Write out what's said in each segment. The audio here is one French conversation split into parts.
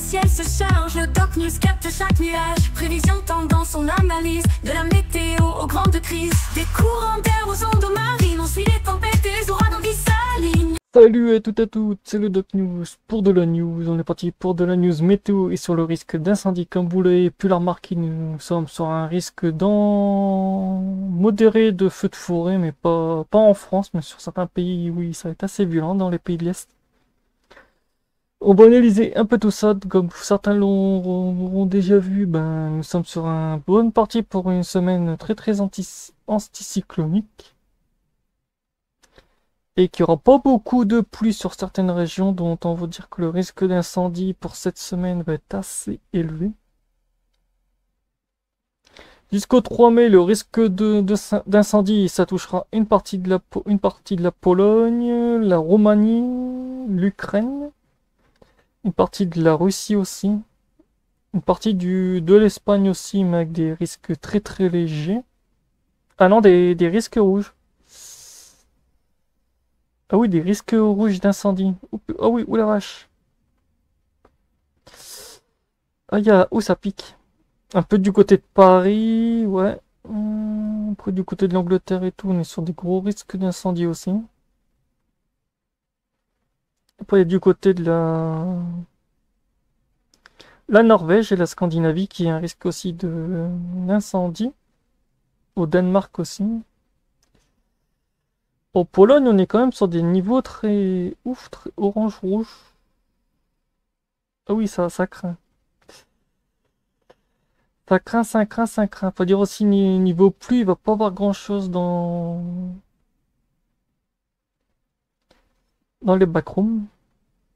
ciel se charge, le Doc News capte chaque nuage. Prévision, tendance, on analyse. De la météo aux grandes crises. Des courants d'air aux ondes marines. On suit les tempêtes et les ouragans qui s'alignent. Salut à toutes, c'est le Doc News pour de la news. On est parti pour de la news météo et sur le risque d'incendie. Comme vous l'avez pu la remarquer, nous sommes sur un risque modéré de feux de forêt, mais pas en France, mais sur certains pays, oui, ça va être assez violent dans les pays de l'Est. On va analyser un peu tout ça, comme certains l'auront déjà vu, nous sommes sur une bonne partie pour une semaine très anticyclonique. Et qu'il n'y aura pas beaucoup de pluie sur certaines régions, dont on va dire que le risque d'incendie pour cette semaine va être assez élevé. Jusqu'au 3 mai, le risque d'incendie, ça touchera une partie de la Pologne, la Roumanie, l'Ukraine, une partie de la Russie aussi, une partie de l'Espagne aussi, mais avec des risques très légers. Ah non, des risques rouges. Ah oui, des risques rouges d'incendie. Ah oui, oula vache. Ah, où ça pique. Un peu du côté de Paris, ouais. Après, du côté de l'Angleterre et tout, on est sur des gros risques d'incendie aussi. Après, il y a du côté de la Norvège et la Scandinavie qui a un risque aussi d'incendie. Au Danemark aussi. En Pologne, on est quand même sur des niveaux très orange-rouge. Ah oui, ça craint. Ça craint. Faut dire aussi, niveau pluie, il va pas avoir grand-chose dans les backrooms.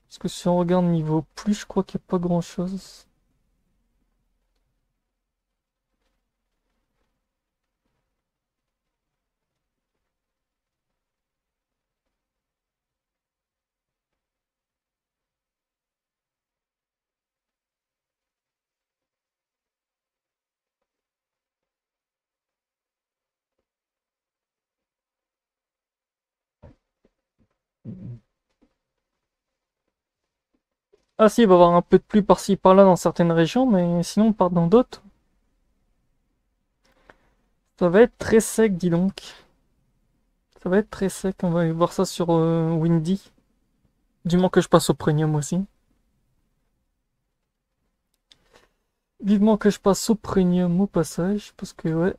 Parce que si on regarde niveau pluie, je crois qu'il n'y a pas grand-chose. Ah si, il va y avoir un peu de pluie par-ci par-là dans certaines régions, mais sinon on part dans d'autres. Ça va être très sec, dis donc. Ça va être très sec, on va aller voir ça sur Windy. Du moins que je passe au premium aussi. Vivement que je passe au premium au passage, parce que ouais.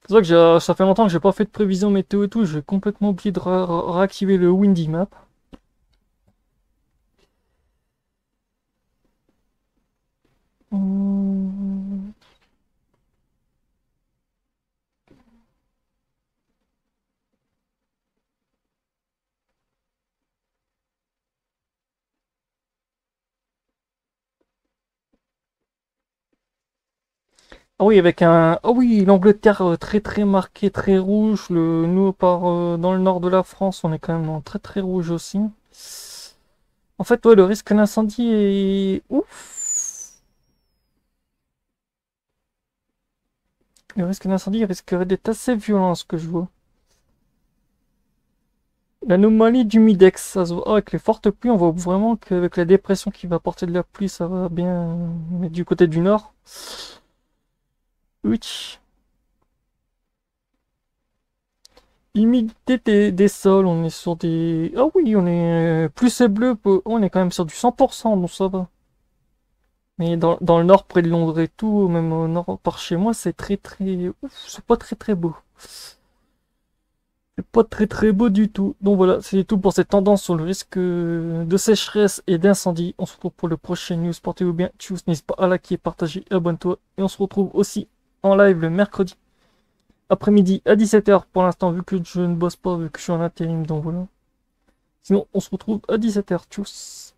C'est vrai que ça fait longtemps que j'ai pas fait de prévision météo et tout, j'ai complètement oublié de réactiver le Windy Map. Hum. Ah oui, avec un... Ah oui, l'Angleterre très marqué, très rouge. Nous, dans le nord de la France, on est quand même en très rouge aussi. En fait, ouais, le risque d'incendie est ouf. Le risque d'incendie risquerait d'être assez violent, ce que je vois. L'anomalie du Midex, ça se voit. Ah, avec les fortes pluies, on voit vraiment qu'avec la dépression qui va porter de la pluie, ça va bien. Mais du côté du nord. Oui. Humidité des sols, on est sur des... Ah oui, on est... Plus c'est bleu, on est quand même sur du 100%, donc ça va. Mais dans le nord, près de Londres et tout, même au nord, par chez moi, c'est très... Ouf, c'est pas très beau. C'est pas très beau du tout. Donc voilà, c'est tout pour cette tendance sur le risque de sécheresse et d'incendie. On se retrouve pour le prochain news. Portez-vous bien. Tchuss, n'hésite pas à liker, partager, abonne-toi. Et on se retrouve aussi en live le mercredi après-midi à 17h pour l'instant, vu que je ne bosse pas, vu que je suis en intérim. Donc voilà. Sinon, on se retrouve à 17h. Tchuss.